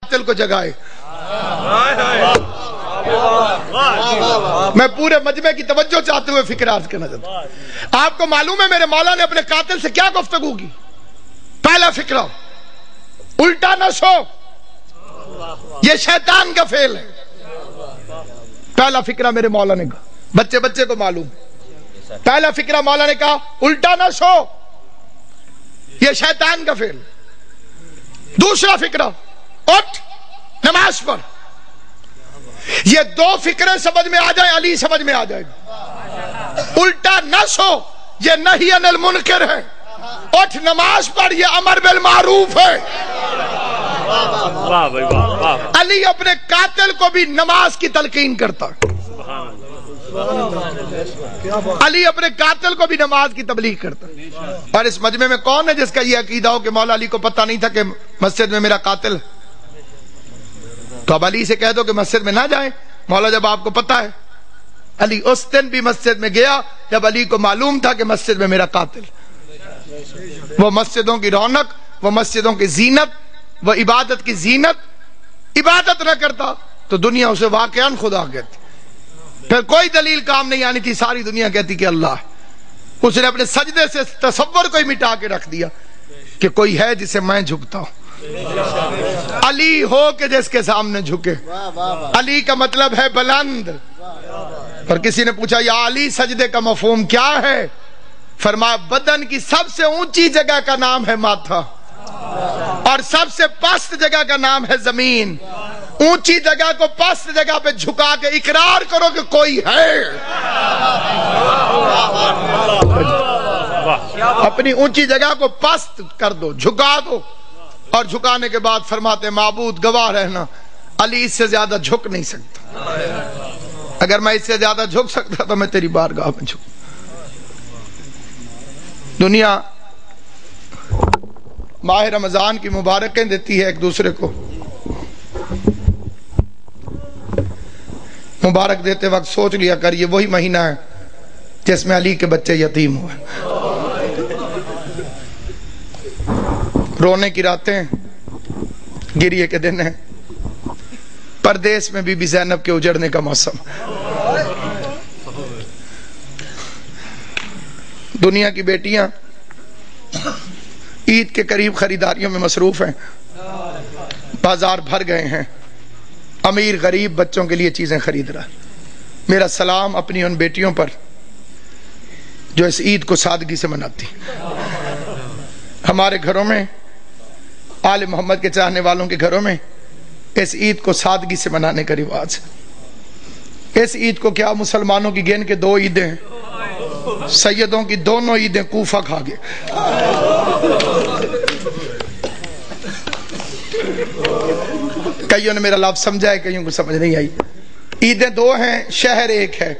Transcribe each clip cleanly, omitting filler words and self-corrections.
قاتل کو جگائے. میں پورے مجمع کی توجہ چاہتے ہوئے فکر عرض کرنا چاہتا ہوں. آپ کو معلوم ہے میرے مولا نے اپنے قاتل سے کیا گفتگو کی؟ پہلا فکرہ الٹا نہ سو، یہ شیطان کا فعل ہے. پہلا فکرہ میرے مولا نے کہا، بچے بچے کو معلوم ہے. پہلا فکرہ مولا نے کہا الٹا نہ سو، یہ شیطان کا فعل. دوسرا فکرہ اٹھ نماز پڑھ. یہ دو فکریں سمجھ میں آ جائے علی سمجھ میں آ جائے گا. الٹا نہ سو یہ نہی عن المنکر ہے، اٹھ نماز پڑھ یہ امر بالمعروف ہے. علی اپنے قاتل کو بھی نماز کی تلقین کرتا. علی اپنے قاتل کو بھی نماز کی تبلیغ کرتا. اور اس مجمع میں کون ہے جس کا یہ عقیدہ ہو کہ مولا علی کو پتہ نہیں تھا کہ مسجد میں میرا قاتل ہے؟ تو اب علی سے کہہ دو کہ مسجد میں نہ جائیں. مولا جب آپ کو پتہ ہے. علی اس دن بھی مسجد میں گیا جب علی کو معلوم تھا کہ مسجد میں میرا قاتل. وہ مسجدوں کی رونق، وہ مسجدوں کی زینت، وہ عبادت کی زینت، عبادت نہ کرتا تو دنیا اسے واقعاً خدا کہتی. پھر کوئی دلیل کام نہیں آنی تھی، ساری دنیا کہتی کہ اللہ ہے. اس نے اپنے سجدے سے تصور کو ہی مٹا کے رکھ دیا کہ کوئی ہے جسے میں جھکتا ہوں. علی ہو کہ جس کے سامنے جھکے. علی کا مطلب ہے بلند. اور کسی نے پوچھا یا علی سجدے کا مفہوم کیا ہے؟ فرمایا بدن کی سب سے اونچی جگہ کا نام ہے ماتھا اور سب سے پست جگہ کا نام ہے زمین. اونچی جگہ کو پست جگہ پہ جھکا کے اقرار کرو کہ کوئی ہے. اپنی اونچی جگہ کو پست کر دو، جھکا دو. اور جھکانے کے بعد فرماتے معبود گواہ رہنا علی اس سے زیادہ جھک نہیں سکتا. اگر میں اس سے زیادہ جھک سکتا تو میں تیری بارگاہ میں جھک. دنیا ماہ رمضان کی مبارکیں دیتی ہے ایک دوسرے کو. مبارک دیتے وقت سوچ لیا کر یہ وہی مہینہ ہے جس میں علی کے بچے یتیم ہوئے. رونے کی راتیں، گریے کے دن ہیں. پردیس میں بی بی زینب کے اجڑنے کا موسم. دنیا کی بیٹیاں عید کے قریب خریداریوں میں مصروف ہیں. بازار بھر گئے ہیں. امیر غریب بچوں کے لیے چیزیں خرید رہا. میرا سلام اپنی ان بیٹیوں پر جو اس عید کو سادگی سے مناتی. ہمارے گھروں میں، آل محمد کے چاہنے والوں کے گھروں میں اس عید کو سادگی سے منانے کا رواج ہے. اس عید کو کیا مسلمانوں کی گن کے 2 عیدیں ہیں. سیدوں کی دونوں عیدیں کوفہ کھا گئے. کئیوں نے میرا لفظ سمجھا ہے، کئیوں کو سمجھ نہیں آئی. عیدیں 2 ہیں، شہر ایک ہے.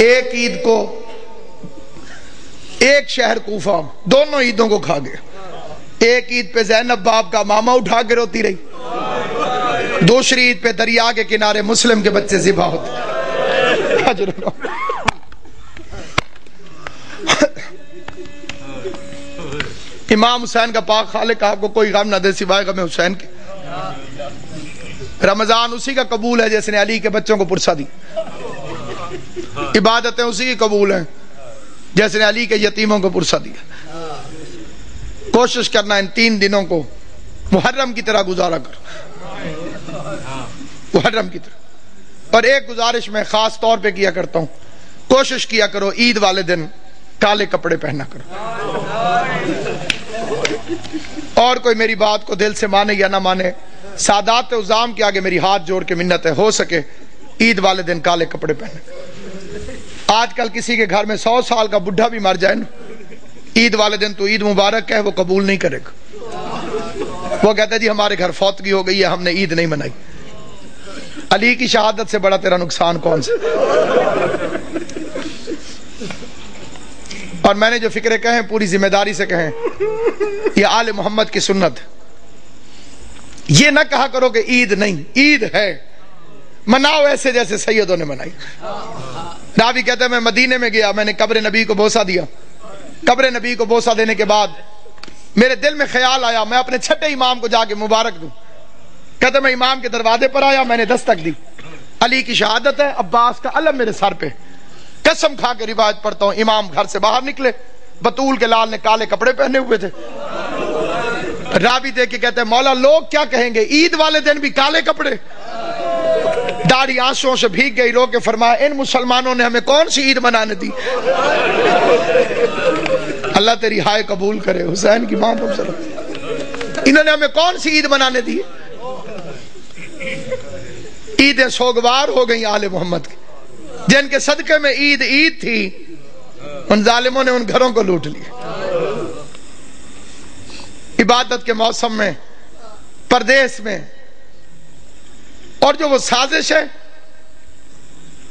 ایک عید کو ایک شہر کوفہ دونوں عیدوں کو کھا گئے. ایک عید پہ زینب باپ کا ماما اٹھا کے روتی رہی. دوسری عید پہ دریا کے کنارے مسلم کے بچے ذبح ہوتے. امام حسین کا پاک خالق آپ کو کوئی غم نہ دے سوائے غم حسین کے. رمضان اسی کا قبول ہے جس نے علی کے بچوں کو پرسا دی. عبادتیں اسی کی قبول ہیں جس نے علی کے یتیموں کو پرسا دیا. کوشش کرنا ان 3 دنوں کو محرم کی طرح گزارا کرو. محرم کی طرح. اور ایک گزارش میں خاص طور پہ کیا کرتا ہوں، کوشش کیا کرو عید والے دن کالے کپڑے پہنا کرو. اور کوئی میری بات کو دل سے مانے یا نہ مانے، سادات عظام کے آگے میری ہاتھ جوڑ کے منت ہے، ہو سکے عید والے دن کالے کپڑے پہنے. آج کل کسی کے گھر میں 100 سال کا بڈھا بھی مر جائے نا، عید والے دن تو عید مبارک ہے وہ قبول نہیں کرے گا. وہ کہتا ہے جی ہمارے گھر فوتگی ہو گئی ہے، ہم نے عید نہیں منائی. علی کی شہادت سے بڑا تیرا نقصان کون سا؟ اور میں نے جو فکرے کہیں پوری ذمہ داری سے کہیں، یہ آل محمد کی سنت. یہ نہ کہا کرو کہ عید نہیں، عید ہے، مناؤ ایسے جیسے سیدوں نے منائی. راوی کہتا ہے میں مدینے میں گیا، میں نے قبر نبی کو بوسہ دیا. قبر نبی کو بوسہ دینے کے بعد میرے دل میں خیال آیا میں اپنے چھٹے امام کو جا کے مبارک دوں. کہتے میں امام کے دروازے پر آیا, میں نے دستک دی, علی کی شہادت ہے, عباس کا علم میرے سر پہ, قسم کھا کے روایت پڑھتا ہوں. امام گھر سے باہر نکلے, بطول کے لال نے کالے کپڑے پہنے ہوئے تھے. راوی دیکھ کے کہتے ہیں مولا لوگ کیا کہیں گے, عید والے دن بھی کالے کپڑے. داڑھی آنسوں سے بھیگ گئی, رو کے فرمایا ان مسلمانوں نے ہمیں کون سی عید منانے دی. اللہ تیری ہائے قبول کرے, حسین کی ماں تو انہوں نے ہمیں کون سی عید منانے دی. عیدیں سوگوار ہو گئی آل محمد کی, جن کے صدقے میں عید تھی ان ظالموں نے ان گھروں کو لوٹ لیا. عبادت کے موسم میں, پردیس میں, اور جو وہ سازش ہے,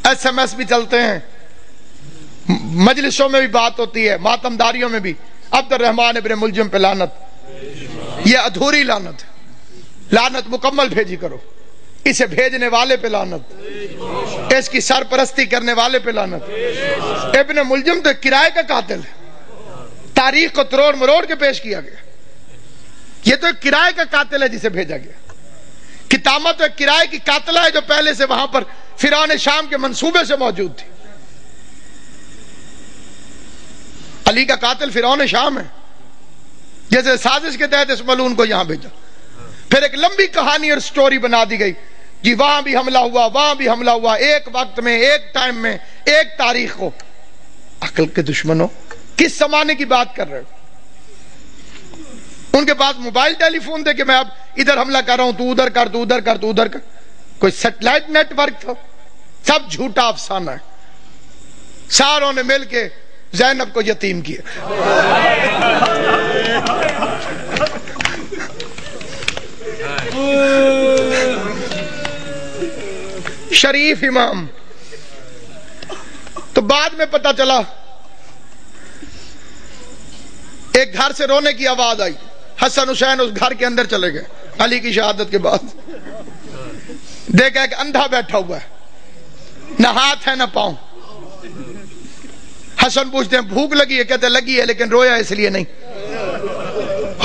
ایس ایم ایس بھی چلتے ہیں, مجلسوں میں بھی بات ہوتی ہے, ماتم داریوں میں بھی. عبد الرحمن ابن ملجم پہ لعنت, یہ ادھوری لعنت, لعنت مکمل بھیجی کرو. اسے بھیجنے والے پہ لعنت, اس کی سرپرستی کرنے والے پہ لعنت. ابن ملجم تو کرائے کا قاتل ہے, تاریخ کو تروڑ مروڑ کے پیش کیا گیا. یہ تو ایک کرائے کا قاتل ہے جسے بھیجا گیا. کتامہ تو ایک کرائے کی قاتلہ ہے جو پہلے سے وہاں پر فرعون شام کے منصوبے سے موجود تھی. علی کا قاتل فرعون شام ہے, جیسے سازش کے تحت اس ملعون کو یہاں بھیجا. پھر ایک لمبی کہانی اور سٹوری بنا دی گئی جی وہاں بھی حملہ ہوا, وہاں بھی حملہ ہوا, ایک وقت میں, ایک ٹائم میں, ایک تاریخ کو. عقل کے دشمنوں, کس زمانے کی بات کر رہے ہو؟ ان کے پاس موبائل ٹیلی فون دے کہ میں اب ادھر حملہ کر رہا ہوں, تو ادھر کر, تو ادھر کر, تو ادھر کر. کوئی سیٹلائٹ نیٹ ورک تھا؟ سب جھوٹا افسانہ ہے. ساروں نے مل کے زینب کو یتیم کیا. شریف امام. تو بعد میں پتہ چلا, ایک گھر سے رونے کی آواز آئی, حسن حسین اس گھر کے اندر چلے گئے علی کی شہادت کے بعد. دیکھا ایک اندھا بیٹھا ہوا ہے, نہ ہاتھ ہے نہ پاؤں. حسن پوچھتے ہیں بھوک لگی ہے, کہتے لگی ہے لیکن رویا اس لیے نہیں.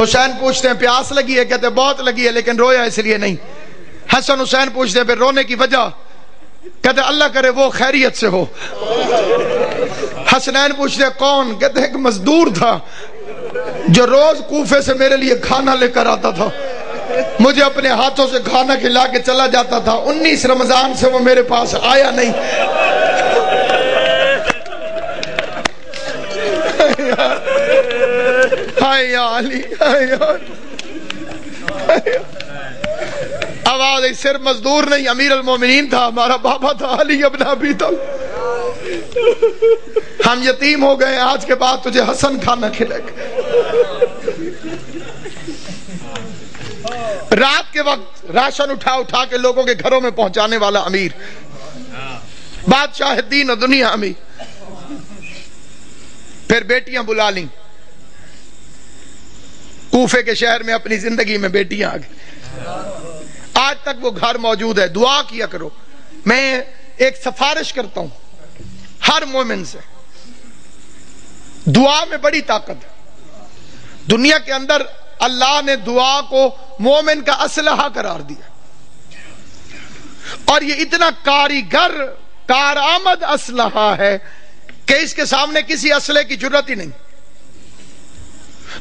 حسین پوچھتے ہیں پیاس لگی ہے, کہتے بہت لگی ہے لیکن رویا اس لیے نہیں. حسن حسین پوچھتے ہیں پھر رونے کی وجہ, کہتے اللہ کرے وہ خیریت سے ہو. حسنین پوچھتے ہیں کون, کہتے ایک مزدور تھا جو روز کوفے سے میرے لیے کھانا لے کر آتا تھا, مجھے اپنے ہاتھوں سے کھانا کھلا کے چلا جاتا تھا. 19 رمضان سے وہ میرے پاس آیا نہیں. ہائے یا علی, آواز صرف مزدور نہیں, امیر المومنین تھا, ہمارا بابا تھا علی ابن ابی طالب. ہم یتیم ہو گئے, آج کے بعد تجھے حسن کھانا کھلے گا. رات کے وقت راشن اٹھا اٹھا کے لوگوں کے گھروں میں پہنچانے والا امیر, بادشاہ دین و دنیا امیر. پھر بیٹیاں بلا لیں, کوفے کے شہر میں اپنی زندگی میں بیٹیاں آ گئی. آج تک وہ گھر موجود ہے. دعا کیا کرو. میں ایک سفارش کرتا ہوں ہر مومن سے, دعا میں بڑی طاقت ہے. دنیا کے اندر اللہ نے دعا کو مومن کا اسلحہ قرار دیا, اور یہ اتنا کاریگر کارآمد اسلحہ ہے کہ اس کے سامنے کسی اسلحے کی ضرورت ہی نہیں.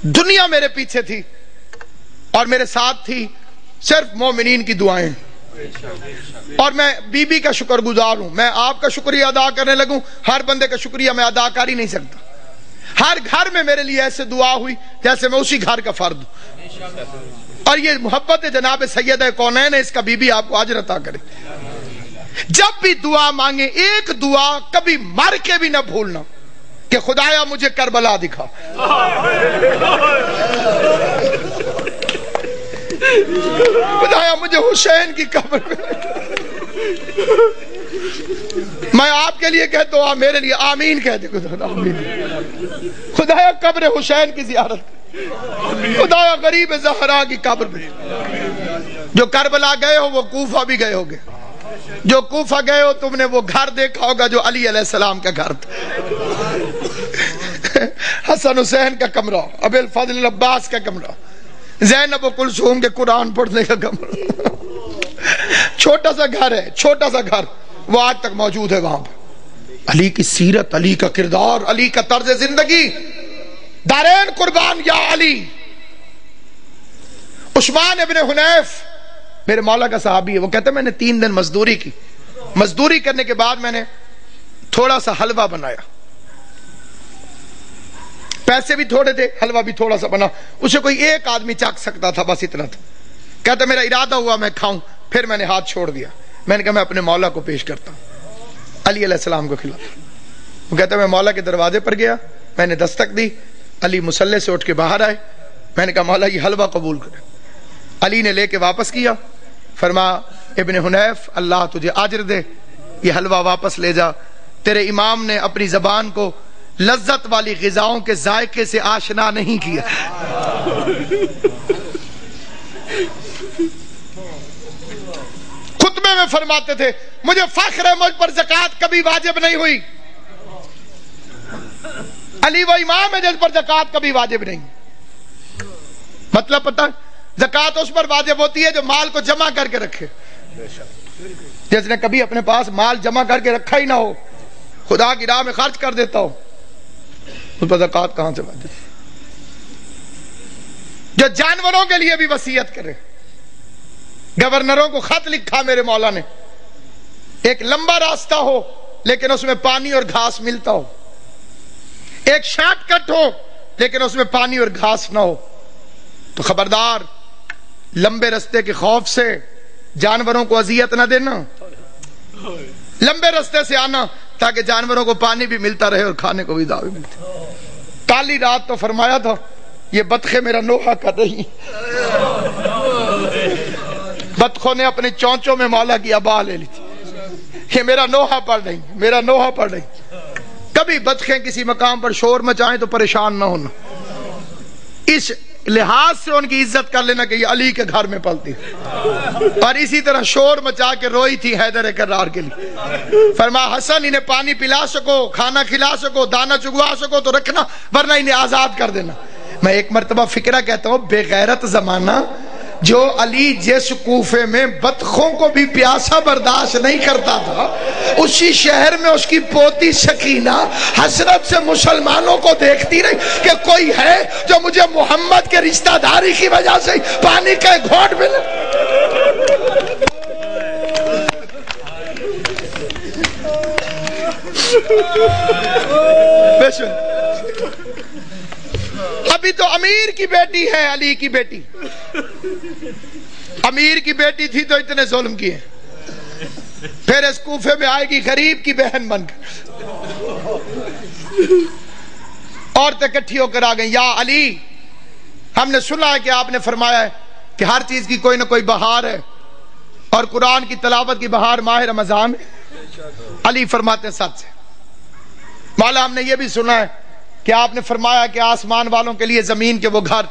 دنیا میرے پیچھے تھی اور میرے ساتھ تھی صرف مومنین کی دعائیں, اور میں بی بی کا شکر گزار ہوں. میں آپ کا شکریہ ادا کرنے لگوں, ہر بندے کا شکریہ میں ادا کر ہی نہیں سکتا. ہر گھر میں میرے لیے ایسے دعا ہوئی جیسے میں اسی گھر کا فرد ہوں. اور یہ محبت جناب سیدہ کونین ہے, اس کا بی بی آپ کو اجر عطا کرے. جب بھی دعا مانگے, ایک دعا کبھی مر کے بھی نہ بھولنا کہ خدایا مجھے کربلا دکھا, خدایا مجھے حسین کی قبر میں آپ کے لیے کہتا ہوں, میرے لیے آمین کہہ دے. خدایا قبر حسین کی زیارت, خدایا غریب زہرا کی قبر پہ. جو کربلا گئے ہو وہ کوفہ بھی گئے ہوگے, جو کوفہ گئے ہو تم نے وہ گھر دیکھا ہوگا جو علی علیہ السلام کا گھر تھا. حسن حسین کا کمرہ، ابی الفضل عباس کا کمرہ، زینب و کلثوم کے قرآن پڑھنے کا کمرہ، چھوٹا سا گھر ہے، چھوٹا سا گھر، وہ آج تک موجود ہے وہاں پر۔ علی کی سیرت، علی کا کردار، علی کا طرز زندگی، دارین قربان یا علی۔ عثمان ابن حنیف میرے مولا کا صحابی ہے، وہ کہتا ہے میں نے 3 دن مزدوری کی، مزدوری کرنے کے بعد میں نے تھوڑا سا حلوہ بنایا، پیسے بھی تھوڑے تھے، حلوہ بھی تھوڑا سا بنا، اسے کوئی ایک آدمی چکھ سکتا تھا، بس اتنا تھا۔ کہتا میرا ارادہ ہوا میں کھاؤں، پھر میں نے ہاتھ چھوڑ دیا، میں نے کہا میں اپنے مولا کو پیش کرتا ہوں، علی علیہ السلام کو کھلاتا۔ وہ کہتا میں مولا کے دروازے پر گیا، میں نے دستک دی، علی مصلی سے اٹھ کے باہر آئے، میں نے کہا مولا یہ حلوہ قبول کرے۔ علی نے لے کے واپس کیا، فرمایا ابن حنیف اللہ تجھے اجر دے، یہ حلوہ واپس لے جا، تیرے امام نے اپنی زبان کو لذت والی غذاؤں کے ذائقے سے آشنا نہیں کیا۔ خطبے میں فرماتے تھے مجھے فخر ہے مجھ پر زکوٰۃ کبھی واجب نہیں ہوئی، علی وہ امام ہے جس پر زکوٰۃ کبھی واجب نہیں۔ مطلب پتہ زکوٰۃ اس پر واجب ہوتی ہے جو مال کو جمع کر کے رکھے، جس نے کبھی اپنے پاس مال جمع کر کے رکھا ہی نہ ہو، خدا کی راہ میں خرچ کر دیتا ہو، اس پر زکوٰۃ کہاں سے واجب؟ جو جانوروں کے لیے بھی وصیت کرے، گورنروں کو خط لکھا میرے مولا نے، ایک لمبا راستہ ہو لیکن اس میں پانی اور گھاس ملتا ہو، ایک شارٹ کٹ ہو لیکن اس میں پانی اور گھاس نہ ہو، تو خبردار لمبے راستے کے خوف سے جانوروں کو اذیت نہ دینا، لمبے راستے سے آنا تاکہ جانوروں کو پانی بھی ملتا رہے اور کھانے کو بھی دعوت بھی ملتی۔ کالی رات تو فرمایا تھا یہ بطخیں میرا نوحہ کر رہی، بطخوں نے اپنے چونچوں میں مولا کی ابا لے لی تھی، یہ میرا نوحہ پڑھ رہی، میرا نوحہ پڑھ رہی۔ کبھی بطخیں کسی مقام پر شور مچائیں تو پریشان نہ ہونا، اس لحاظ سے ان کی عزت کر لینا کہ یہ علی کے گھر میں پلتی، اور اسی طرح شور مچا کے روئی تھی حیدر کرار کے لیے، فرمایا حسن انہیں پانی پلا سکو، کھانا کھلا سکو، دانا چگوا سکو تو رکھنا، ورنہ انہیں آزاد کر دینا۔ میں ایک مرتبہ فکرہ کہتا ہوں، بے غیرت زمانہ جو علی جس کوفے میں بطخوں کو بھی پیاسا برداشت نہیں کرتا تھا، اسی شہر میں اس کی پوتی سکینہ حسرت سے مسلمانوں کو دیکھتی رہی کہ کوئی ہے جو مجھے محمد کے رشتہ داری کی وجہ سے پانی کا ایک گھونٹ ملے۔ ابھی تو امیر کی بیٹی ہے علی کی بیٹی، امیر کی بیٹی تھی تو اتنے ظلم کیے، پھر اس کوفے میں آئے گی غریب کی بہن بن کر، عورتیں اکٹھی ہو کر آ گئیں، یا علی ہم نے سنا ہے کہ آپ نے فرمایا ہے کہ ہر چیز کی کوئی نہ کوئی بہار ہے، اور قرآن کی تلاوت کی بہار ماہ رمضان ہے۔ علی فرماتے ہیں سچ ہے مولا، ہم نے یہ بھی سنا ہے کہ آپ نے فرمایا کہ آسمان والوں کے لیے زمین کے وہ گھر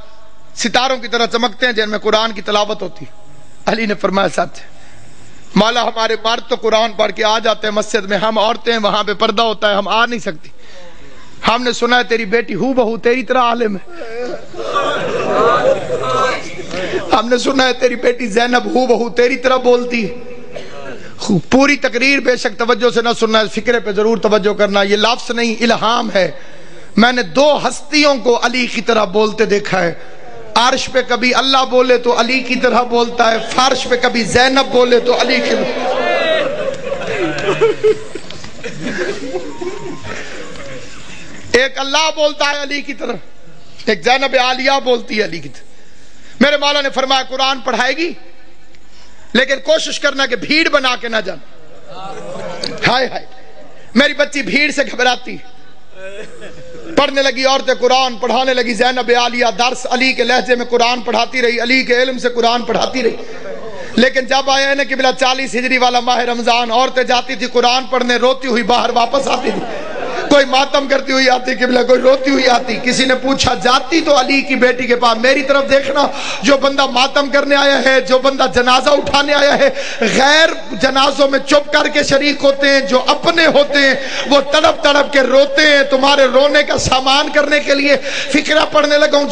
ستاروں کی طرح چمکتے ہیں جن میں قرآن کی تلاوت ہوتی۔ علی نے فرمایا سچ ہے مولا، ہمارے مرد تو قرآن پڑھ کے آ جاتے ہیں مسجد میں، ہم عورتیں وہاں پہ پردہ ہوتا ہے، ہم آ نہیں سکتی۔ ہم نے سنا ہے تیری بیٹی ہو بہو تیری طرح عالم ہے، ہم نے سنا ہے تیری بیٹی زینب ہو بہو تیری طرح بولتی ہے۔ پوری تقریر بے شک توجہ سے نہ سننا، فکرے پہ ضرور توجہ کرنا، یہ لفظ نہیں الہام ہے۔ میں نے 2 ہستیوں کو علی کی طرح بولتے دیکھا ہے، عرش پہ کبھی اللہ بولے تو علی کی طرح بولتا ہے، فرش پہ کبھی زینب بولے تو علی کی ایک اللہ بولتا ہے علی کی طرح، ایک زینب عالیہ بولتی ہے علی کی طرح۔ میرے مولا نے فرمایا قرآن پڑھائے گی لیکن کوشش کرنا کہ بھیڑ بنا کے نہ جانا۔ ہائے ہائے میری بچی بھیڑ سے گھبراتی، پڑھنے لگی عورتیں قرآن پڑھانے لگی، زینب عالیہ درس علی کے لہجے میں قرآن پڑھاتی رہی، علی کے علم سے قرآن پڑھاتی رہی۔ لیکن جب آیا ہے کہ بلا 40 ہجری والا ماہ رمضان، عورتیں جاتی تھی قرآن پڑھنے، روتی ہوئی باہر واپس آتی تھی۔ کوئی ماتم کرتی ہوئی آتی قبلہ، کوئی روتی ہوئی آتی. کسی نے پوچھا جاتی تو علی کی بیٹی کے پاس، میری طرف دیکھنا. جو بندہ ماتم کرنے آیا ہے، جو بندہ جنازہ اٹھانے آیا ہے، غیر جنازوں میں چپ کر کے شریک ہوتے ہیں. جو اپنے ہوتے ہیں وہ تڑپ تڑپ کے روتے ہیں. تمہارے رونے کا سامان کرنے کے لیے فقرہ پڑھنے لگا ہوں.